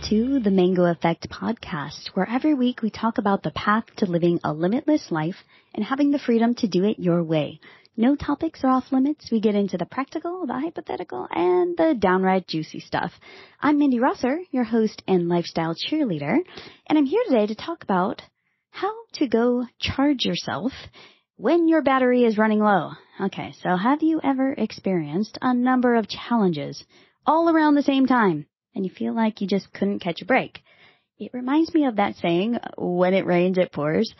to the Mango Effect podcast, where every week we talk about the path to living a limitless life and having the freedom to do it your way. No topics are off limits. We get into the practical, the hypothetical, and the downright juicy stuff. I'm Mindy Rosser, your host and lifestyle cheerleader, and I'm here today to talk about how to go charge yourself when your battery is running low. Okay, so have you ever experienced a number of challenges all around the same time, and you feel like you just couldn't catch a break? It reminds me of that saying, when it rains, it pours.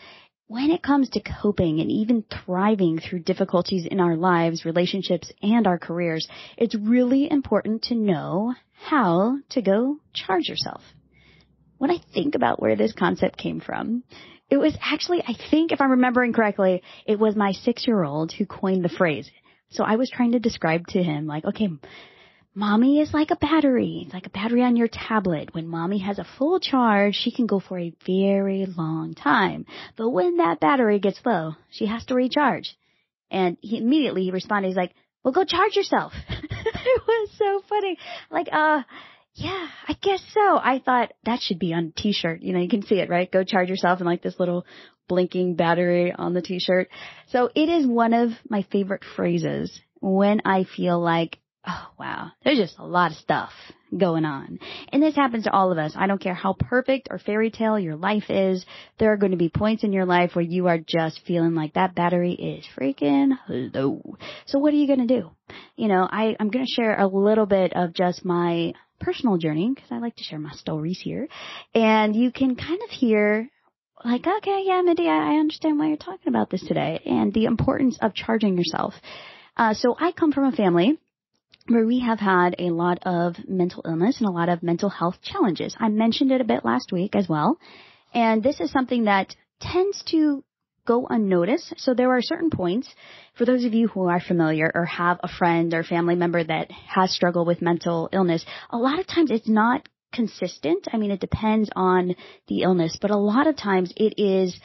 When it comes to coping and even thriving through difficulties in our lives, relationships, and our careers, it's really important to know how to go charge yourself. When I think about where this concept came from, it was actually, I think if I'm remembering correctly, it was my 6-year-old who coined the phrase. So I was trying to describe to him, like, okay, mommy is like a battery. It's like a battery on your tablet. When mommy has a full charge, she can go for a very long time. But when that battery gets low, she has to recharge. And he responded, he's like, well, go charge yourself. It was so funny. Like, yeah, I guess so. I thought that should be on a t-shirt. You know, you can see it, right? Go charge yourself, and like this little blinking battery on the t-shirt. So it is one of my favorite phrases when I feel like, oh, wow, there's just a lot of stuff going on. And this happens to all of us. I don't care how perfect or fairy tale your life is. There are going to be points in your life where you are just feeling like that battery is freaking low. So what are you going to do? You know, I'm going to share a little bit of just my personal journey, because I like to share my stories here. And you can kind of hear, like, okay, yeah, Mindy, I understand why you're talking about this today and the importance of charging yourself. So I come from a family where we have had a lot of mental illness and a lot of mental health challenges. I mentioned it a bit last week as well. And this is something that tends to go unnoticed. So there are certain points, for those of you who are familiar or have a friend or family member that has struggled with mental illness, a lot of times it's not consistent. I mean, it depends on the illness, but a lot of times it is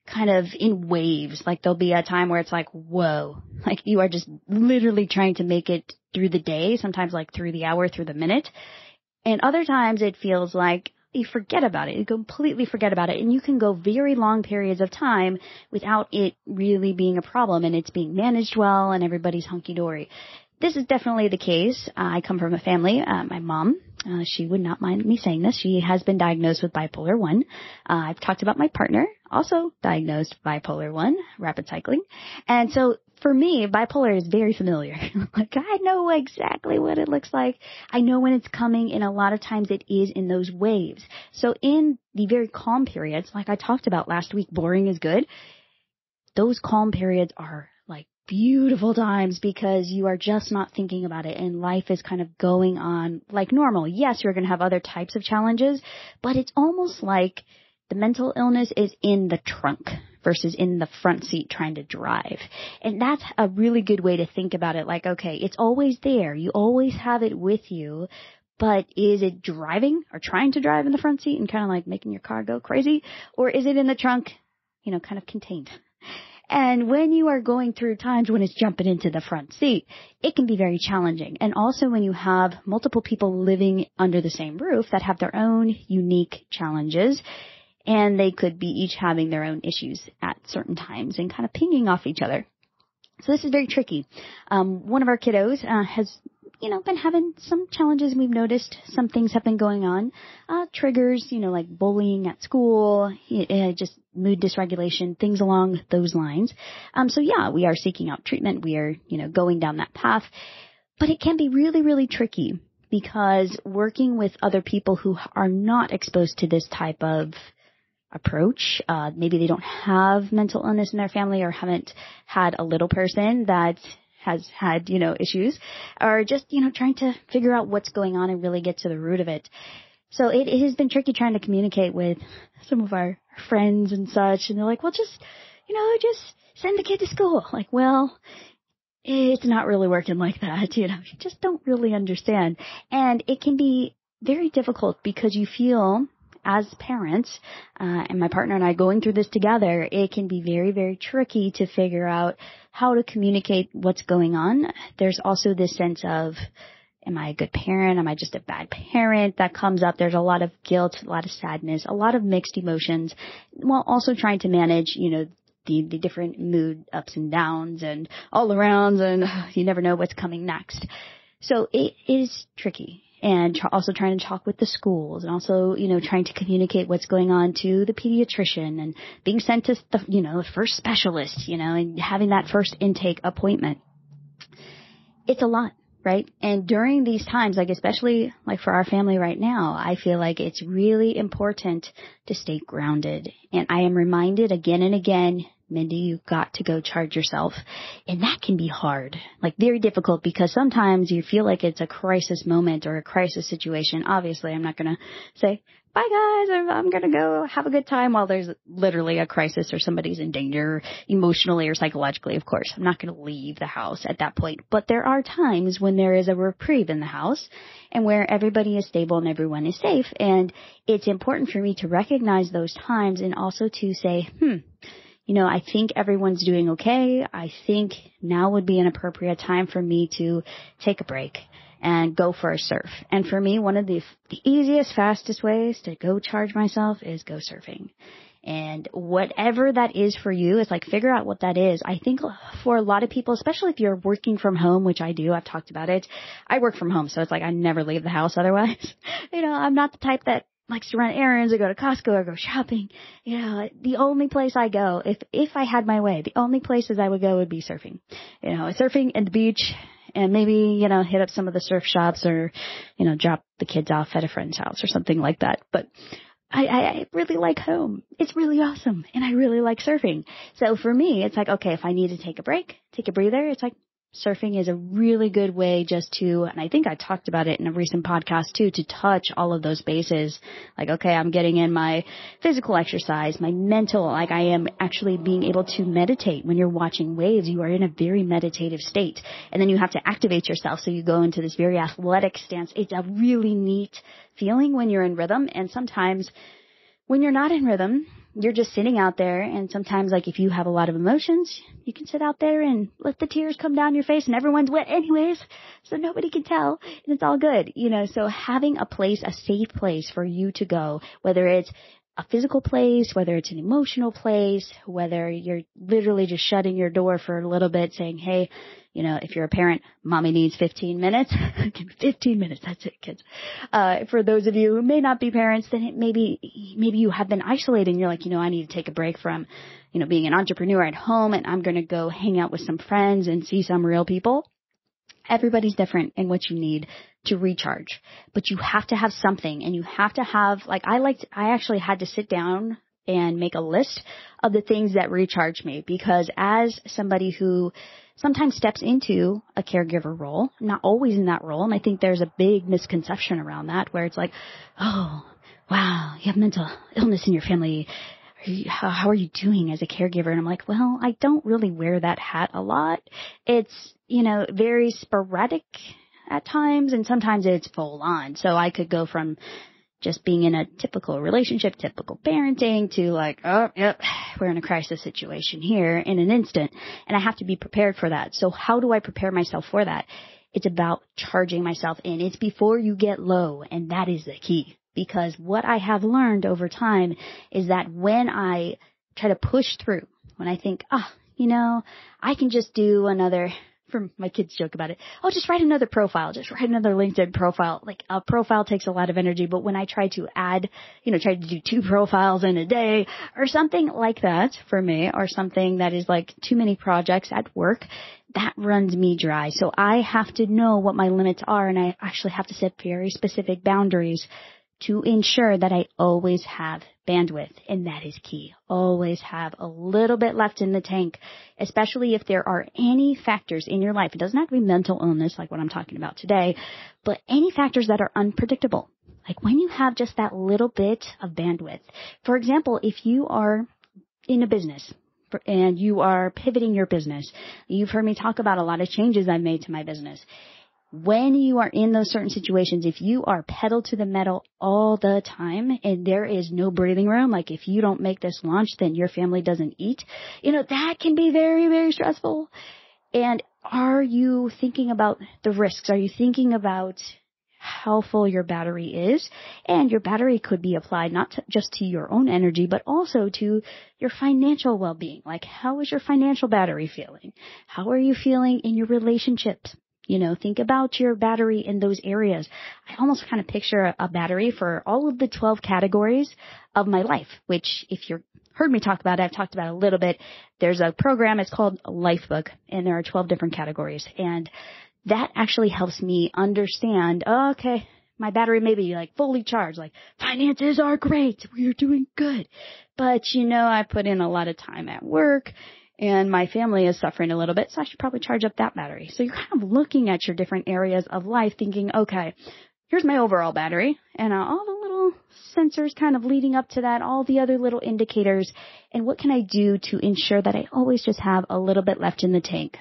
kind of in waves. Like there'll be a time where it's like, whoa, like you are just literally trying to make it through the day, sometimes like through the hour, through the minute. And other times it feels like you forget about it. You completely forget about it. And you can go very long periods of time without it really being a problem, and it's being managed well and everybody's hunky-dory. This is definitely the case. I come from a family. My mom, she would not mind me saying this. She has been diagnosed with bipolar 1. I've talked about my partner, also diagnosed bipolar 1, rapid cycling. And so for me, bipolar is very familiar. Like I know exactly what it looks like. I know when it's coming, and a lot of times it is in those waves. So in the very calm periods, like I talked about last week, boring is good. Those calm periods are like beautiful times because you are just not thinking about it and life is kind of going on like normal. Yes, you're going to have other types of challenges, but it's almost like the mental illness is in the trunk versus in the front seat trying to drive. And that's a really good way to think about it. Like, okay, it's always there. You always have it with you, but is it driving or trying to drive in the front seat and kind of like making your car go crazy? Or is it in the trunk, you know, kind of contained? And when you are going through times when it's jumping into the front seat, it can be very challenging. And also when you have multiple people living under the same roof that have their own unique challenges, and they could be each having their own issues at certain times and kind of pinging off each other. So this is very tricky. One of our kiddos has, you know, been having some challenges. We've noticed some things have been going on. Triggers, you know, like bullying at school, just mood dysregulation, things along those lines. So yeah, we are seeking out treatment. We are, you know, going down that path. But it can be really, really tricky because working with other people who are not exposed to this type of approach, maybe they don't have mental illness in their family or haven't had a little person that has had, you know, issues, or just, you know, trying to figure out what's going on and really get to the root of it. So it has been tricky trying to communicate with some of our friends and such. And they're like, well, just send the kid to school. Like, well, it's not really working like that. You know, you just don't really understand. And it can be very difficult because you feel as parents, and my partner and I going through this together, it can be very, very tricky to figure out how to communicate what's going on. There's also this sense of Am I a good parent? Am I just a bad parent? That comes up. There's a lot of guilt, a lot of sadness, a lot of mixed emotions, while also trying to manage, the different mood ups and downs and all arounds, and you never know what's coming next. So it is tricky. And also trying to talk with the schools, and also, trying to communicate what's going on to the pediatrician, and being sent to the first specialist, and having that first intake appointment. It's a lot, right? And during these times, like especially like for our family right now, I feel like it's really important to stay grounded. And I am reminded again and again, Mindy, you've got to go charge yourself. And that can be hard, like very difficult, because sometimes you feel like it's a crisis moment or a crisis situation. Obviously, I'm not going to say, bye guys, I'm going to go have a good time while there's literally a crisis or somebody's in danger emotionally or psychologically. Of course, I'm not going to leave the house at that point. But there are times when there is a reprieve in the house and where everybody is stable and everyone is safe. And it's important for me to recognize those times and also to say, I think everyone's doing okay. I think now would be an appropriate time for me to take a break and go for a surf. And for me, one of the easiest, fastest ways to go charge myself is go surfing. And whatever that is for you, it's like figure out what that is. I think for a lot of people, especially if you're working from home, which I do, I've talked about it. I work from home, so it's like I never leave the house otherwise. I'm not the type that likes to run errands or go to Costco or go shopping. The only place I go, if I had my way, the only places I would go would be surfing. Surfing at the beach, and maybe, hit up some of the surf shops, or, drop the kids off at a friend's house or something like that. But I really like home. It's really awesome. And I really like surfing. So for me, it's like, okay, if I need to take a break, take a breather, it's like, surfing is a really good way just to, and I think I talked about it in a recent podcast too, to touch all of those bases. Like, okay, I'm getting in my physical exercise, my mental, like I am actually being able to meditate. When you're watching waves, you are in a very meditative state. And then you have to activate yourself. So you go into this very athletic stance. It's a really neat feeling when you're in rhythm. And sometimes when you're not in rhythm, you're just sitting out there, and sometimes, like, if you have a lot of emotions, you can sit out there and let the tears come down your face, and everyone's wet anyways, so nobody can tell, and it's all good, so having a place, a safe place for you to go, whether it's a physical place, whether it's an emotional place, whether you're literally just shutting your door for a little bit, saying, hey, if you're a parent, mommy needs 15 minutes. 15 minutes, that's it, kids. For those of you who may not be parents, then maybe you have been isolated and you're like, I need to take a break from, being an entrepreneur at home, and I'm going to go hang out with some friends and see some real people. Everybody's different in what you need to recharge, but you have to have something, and you have to have, I actually had to sit down and make a list of the things that recharge me, because as somebody who sometimes steps into a caregiver role, not always in that role, and I think there's a big misconception around that, where it's like, oh, wow, you have mental illness in your family. How are you doing as a caregiver? And I'm like, well, I don't really wear that hat a lot. It's, very sporadic at times, and sometimes it's full on. So I could go from just being in a typical relationship, typical parenting, to like, oh, yep, we're in a crisis situation here in an instant, and I have to be prepared for that. So how do I prepare myself for that? It's about charging myself in. It's before you get low, and that is the key. Because what I have learned over time is that when I try to push through, when I think, I can just do another, for my kids joke about it, oh, just write another profile, just write another LinkedIn profile. Like, a profile takes a lot of energy, but when I try to add, try to do 2 profiles in a day or something like that for me, or something that is like too many projects at work, that runs me dry. So I have to know what my limits are, and I actually have to set very specific boundaries to ensure that I always have bandwidth, and that is key. Always have a little bit left in the tank, especially if there are any factors in your life. It doesn't have to be mental illness like what I'm talking about today, but any factors that are unpredictable. Like when you have just that little bit of bandwidth. For example, if you are in a business and you are pivoting your business, you've heard me talk about a lot of changes I've made to my business. When you are in those certain situations, if you are pedal to the metal all the time and there is no breathing room, like if you don't make this launch, then your family doesn't eat, that can be very, very stressful. And are you thinking about the risks? Are you thinking about how full your battery is? And your battery could be applied not just to your own energy, but also to your financial well-being. Like, how is your financial battery feeling? How are you feeling in your relationships? Think about your battery in those areas. I almost kind of picture a battery for all of the 12 categories of my life, which if you've heard me talk about it, I've talked about it a little bit. There's a program, it's called Lifebook, and there are 12 different categories. And that actually helps me understand, okay, my battery may be like fully charged, like finances are great, we're doing good. But I put in a lot of time at work and my family is suffering a little bit, so I should probably charge up that battery. So you're kind of looking at your different areas of life thinking, okay, here's my overall battery and all the little sensors kind of leading up to that, all the other little indicators, and what can I do to ensure that I always just have a little bit left in the tank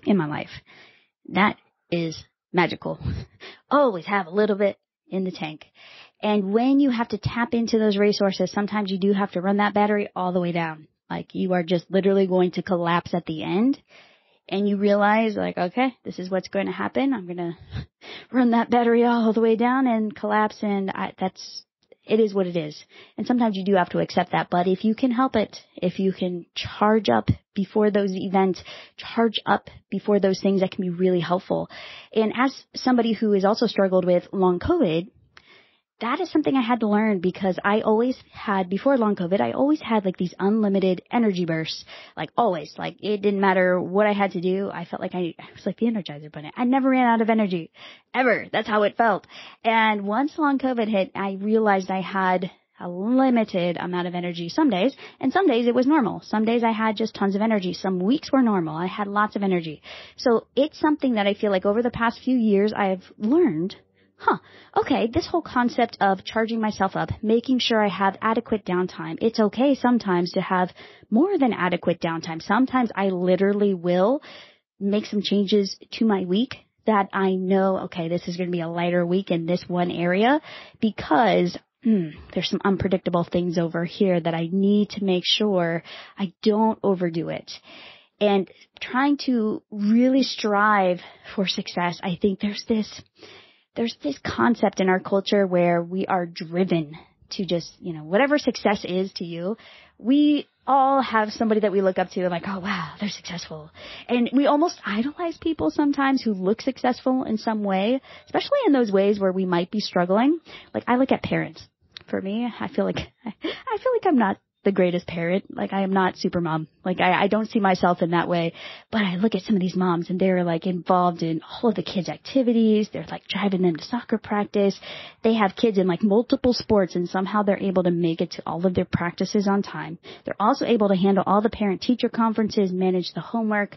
in my life? That is magical. Always have a little bit in the tank. And when you have to tap into those resources, sometimes you do have to run that battery all the way down. Like you are just literally going to collapse at the end. And you realize like, okay, this is what's going to happen. I'm going to run that battery all the way down and collapse. And it is what it is. And sometimes you do have to accept that. But if you can help it, if you can charge up before those events, charge up before those things, that can be really helpful. And as somebody who has also struggled with long COVID, that is something I had to learn because I always had, before long COVID, I always had like these unlimited energy bursts, like always, like it didn't matter what I had to do. I felt like I was like the Energizer Bunny. I never ran out of energy, ever. That's how it felt. And once long COVID hit, I realized I had a limited amount of energy some days, and some days it was normal. Some days I had just tons of energy. Some weeks were normal. I had lots of energy. So it's something that I feel like over the past few years I've learned, okay, this whole concept of charging myself up, making sure I have adequate downtime. It's okay sometimes to have more than adequate downtime. Sometimes I literally will make some changes to my week that I know, okay, this is going to be a lighter week in this one area because there's some unpredictable things over here that I need to make sure I don't overdo it. And trying to really strive for success, I think there's this concept in our culture where we are driven to just, whatever success is to you, we all have somebody that we look up to and like, oh wow, they're successful. And we almost idolize people sometimes who look successful in some way, especially in those ways where we might be struggling. Like I look at parents. For me, I feel like I'm not the greatest parent. Like I am not super mom. Like I don't see myself in that way. But I look at some of these moms and they're like involved in all of the kids' activities. They're like driving them to soccer practice. They have kids in like multiple sports and somehow they're able to make it to all of their practices on time. They're also able to handle all the parent-teacher conferences, manage the homework.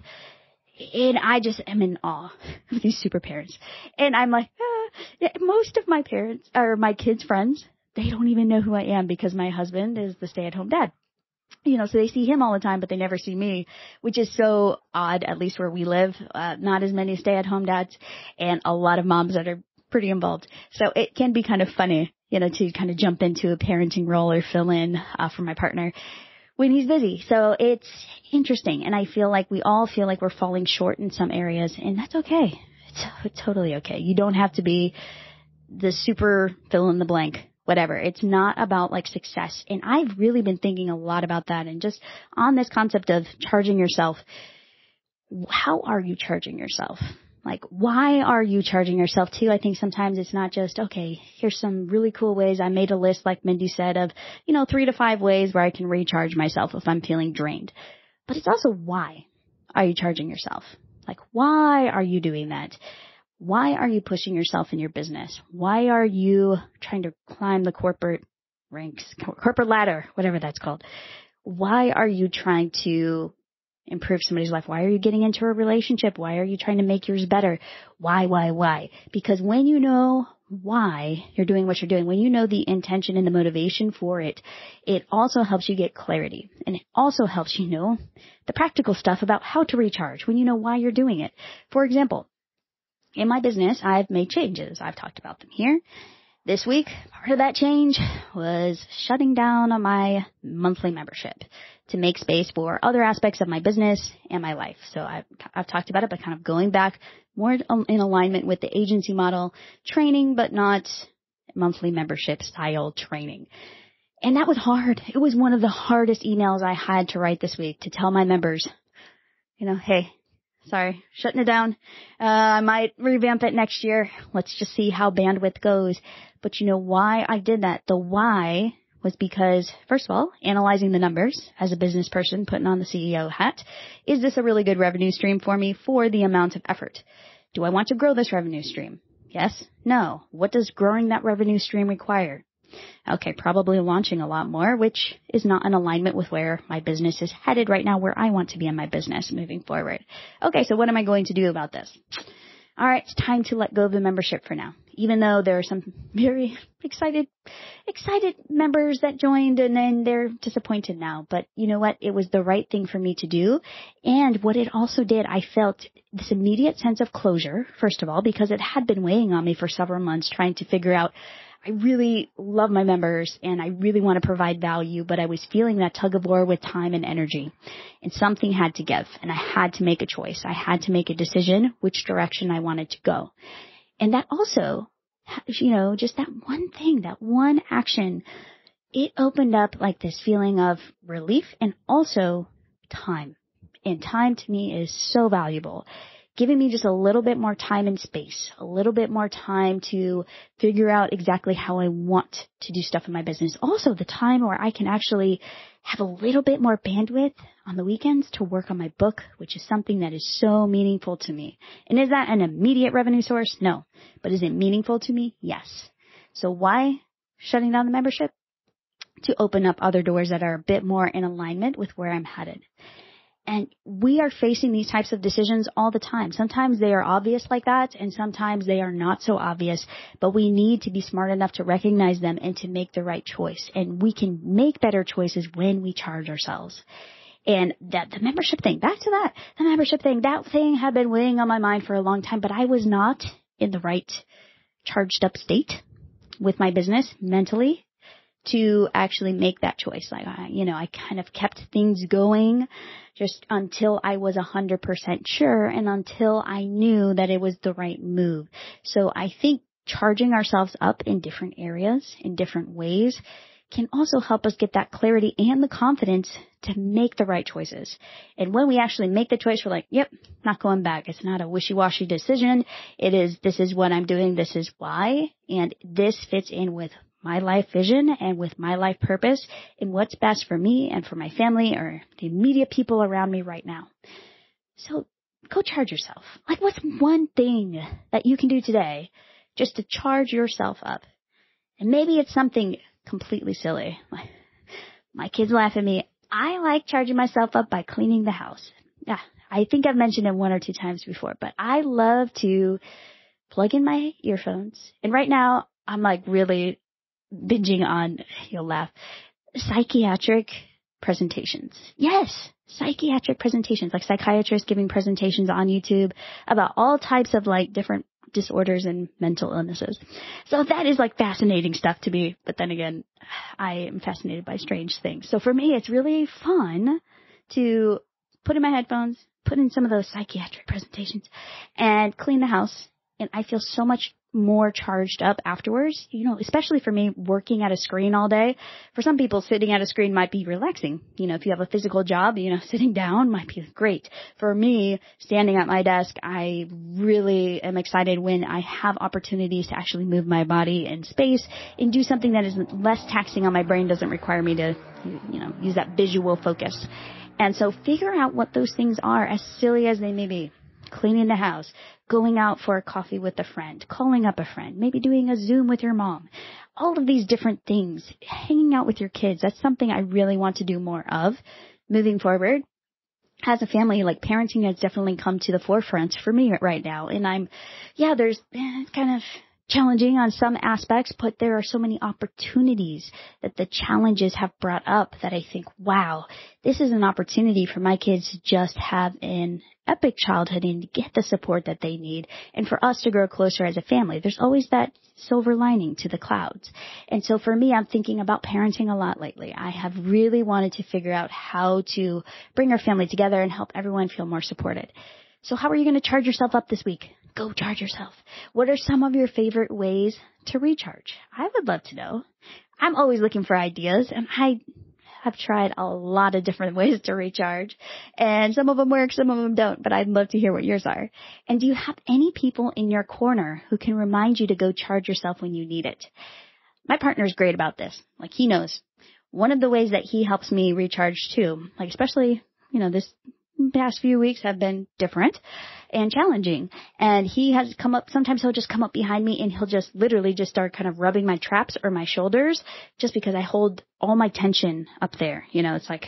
And I just am in awe of these super parents. And I'm like, most of my parents or my kids' friends, they don't even know who I am because my husband is the stay-at-home dad. So they see him all the time, but they never see me, which is so odd, at least where we live. Not as many stay-at-home dads and a lot of moms that are pretty involved. So it can be kind of funny, to kind of jump into a parenting role or fill in for my partner when he's busy. So it's interesting. And I feel like we all feel like we're falling short in some areas, and that's okay. It's totally okay. You don't have to be the super fill in the blank. Whatever. It's not about like success. And I've really been thinking a lot about that and just on this concept of charging yourself. How are you charging yourself? Like, why are you charging yourself too? I think sometimes it's not just, okay, here's some really cool ways. I made a list, like Mindy said, of, 3 to 5 ways where I can recharge myself if I'm feeling drained. But it's also why are you charging yourself? Like, why are you doing that? Why are you pushing yourself in your business? Why are you trying to climb the corporate ranks, corporate ladder, whatever that's called? Why are you trying to improve somebody's life? Why are you getting into a relationship? Why are you trying to make yours better? Why? Because when you know why you're doing what you're doing, when you know the intention and the motivation for it, it also helps you get clarity. And it also helps you know the practical stuff about how to recharge when you know why you're doing it. For example, in my business, I've made changes. I've talked about them here. This week, part of that change was shutting down on my monthly membership. to make space for other aspects of my business and my life. So I've talked about it, but kind of going back more in alignment with the agency model, training, but not monthly membership style training. And that was hard. It was one of the hardest emails I had to write this week, to tell my members, hey, sorry, shutting it down. I might revamp it next year. Let's just see how bandwidth goes. But you know why I did that? The why was because, first of all, analyzing the numbers as a business person, putting on the CEO hat. Is this a really good revenue stream for me for the amount of effort? Do I want to grow this revenue stream? Yes? No? What does growing that revenue stream require? Okay, probably launching a lot more, which is not in alignment with where my business is headed right now, where I want to be in my business moving forward. Okay, so what am I going to do about this? All right, it's time to let go of the membership for now. Even though there are some very excited members that joined and then they're disappointed now. But you know what? It was the right thing for me to do. And what it also did, I felt this immediate sense of closure, first of all, because it had been weighing on me for several months, trying to figure out, I really love my members and I really want to provide value, but I was feeling that tug of war with time and energy, and something had to give, and I had to make a choice. I had to make a decision which direction I wanted to go. And that also, just that one thing, that one action, it opened up like this feeling of relief and also time. And time to me is so valuable. Giving me just a little bit more time and space, a little bit more time to figure out exactly how I want to do stuff in my business. Also, the time where I can actually have a little bit more bandwidth on the weekends to work on my book, which is something that is so meaningful to me. And is that an immediate revenue source? No. But is it meaningful to me? Yes. So why shutting down the membership? To open up other doors that are a bit more in alignment with where I'm headed. And we are facing these types of decisions all the time. Sometimes they are obvious like that, and sometimes they are not so obvious, but we need to be smart enough to recognize them and to make the right choice. And we can make better choices when we charge ourselves. And the membership thing, back to that, that thing had been weighing on my mind for a long time, but I was not in the right charged up state with my business mentally to actually make that choice. Like, I kind of kept things going just until I was 100% sure and until I knew that it was the right move. So I think charging ourselves up in different areas, in different ways, can also help us get that clarity and the confidence to make the right choices. And when we actually make the choice, we're like, yep, not going back. It's not a wishy-washy decision. It is, this is what I'm doing. This is why. And this fits in with my life vision and with my life purpose and what's best for me and for my family or the immediate people around me right now. So go charge yourself. Like, what's one thing that you can do today just to charge yourself up? And maybe it's something completely silly. My kids laugh at me. I like charging myself up by cleaning the house. Yeah, I think I've mentioned it 1 or 2 times before, but I love to plug in my earphones. And right now I'm like really binging on, you'll laugh, psychiatric presentations. Yes, psychiatric presentations, like psychiatrists giving presentations on YouTube about all types of like different disorders and mental illnesses. So that is like fascinating stuff to me. But then again, I am fascinated by strange things. So for me, it's really fun to put in my headphones, put in some of those psychiatric presentations and clean the house. And I feel so much more charged up afterwards, especially for me working at a screen all day. For some people, sitting at a screen might be relaxing. If you have a physical job, sitting down might be great. For me, standing at my desk, I really am excited when I have opportunities to actually move my body in space and do something that is less taxing on my brain, doesn't require me to, use that visual focus. And so figure out what those things are, as silly as they may be. Cleaning the house, going out for a coffee with a friend, calling up a friend, maybe doing a Zoom with your mom. All of these different things, hanging out with your kids. That's something I really want to do more of moving forward. As a family, like parenting has definitely come to the forefront for me right now. And there's kind of challenging on some aspects, but there are so many opportunities that the challenges have brought up that I think, wow, this is an opportunity for my kids to just have an epic childhood and to get the support that they need, and for us to grow closer as a family. There's always that silver lining to the clouds. And so for me, I'm thinking about parenting a lot lately. I have really wanted to figure out how to bring our family together and help everyone feel more supported. So how are you going to charge yourself up this week? Go charge yourself. What are some of your favorite ways to recharge? I would love to know. I'm always looking for ideas, and I have tried a lot of different ways to recharge, and some of them work, some of them don't, but I'd love to hear what yours are. And do you have any people in your corner who can remind you to go charge yourself when you need it? My partner is great about this. Like, he knows. One of the ways that he helps me recharge too, like especially, this past few weeks have been different and challenging. And he has come up, sometimes he'll just come up behind me and he'll just literally just start kind of rubbing my traps or my shoulders, just because I hold all my tension up there. It's like,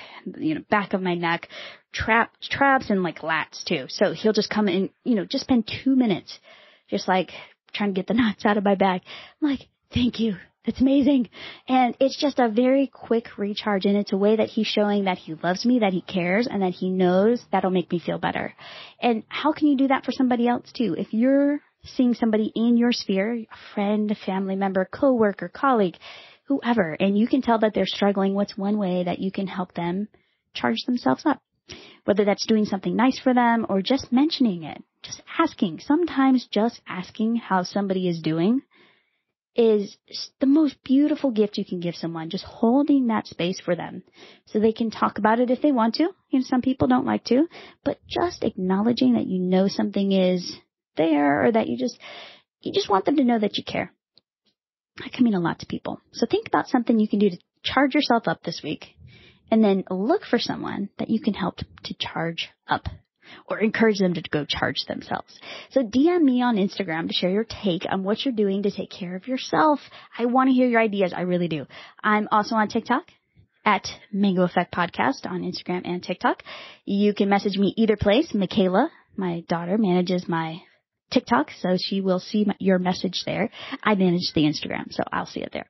back of my neck, traps and like lats too. So he'll just come in, just spend 2 minutes just like trying to get the knots out of my back. I'm like, thank you. That's amazing. And it's just a very quick recharge, and it's a way that he's showing that he loves me, that he cares, and that he knows that'll make me feel better. And how can you do that for somebody else too? If you're seeing somebody in your sphere, a friend, a family member, coworker, colleague, whoever, and you can tell that they're struggling, what's one way that you can help them charge themselves up? Whether that's doing something nice for them or just mentioning it, just asking. Sometimes just asking how somebody is doing is the most beautiful gift you can give someone, just holding that space for them so they can talk about it if they want to. Some people don't like to, but just acknowledging that something is there, or that you just want them to know that you care. That can mean a lot to people. So think about something you can do to charge yourself up this week, and then look for someone that you can help to charge up, or encourage them to go charge themselves. So DM me on Instagram to share your take on what you're doing to take care of yourself. I want to hear your ideas. I really do. I'm also on TikTok at Mango Effect Podcast on Instagram and TikTok. You can message me either place. Michaela, my daughter, manages my TikTok, so she will see your message there. I manage the Instagram, so I'll see it there.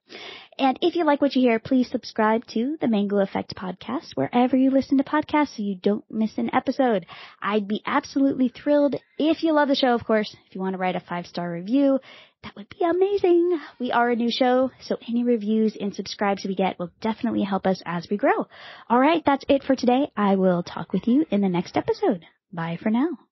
And if you like what you hear, please subscribe to the Mango Effect Podcast wherever you listen to podcasts so you don't miss an episode. I'd be absolutely thrilled if you love the show, of course. If you want to write a 5-star review, that would be amazing. We are a new show, so any reviews and subscribes we get will definitely help us as we grow. All right, that's it for today. I will talk with you in the next episode. Bye for now.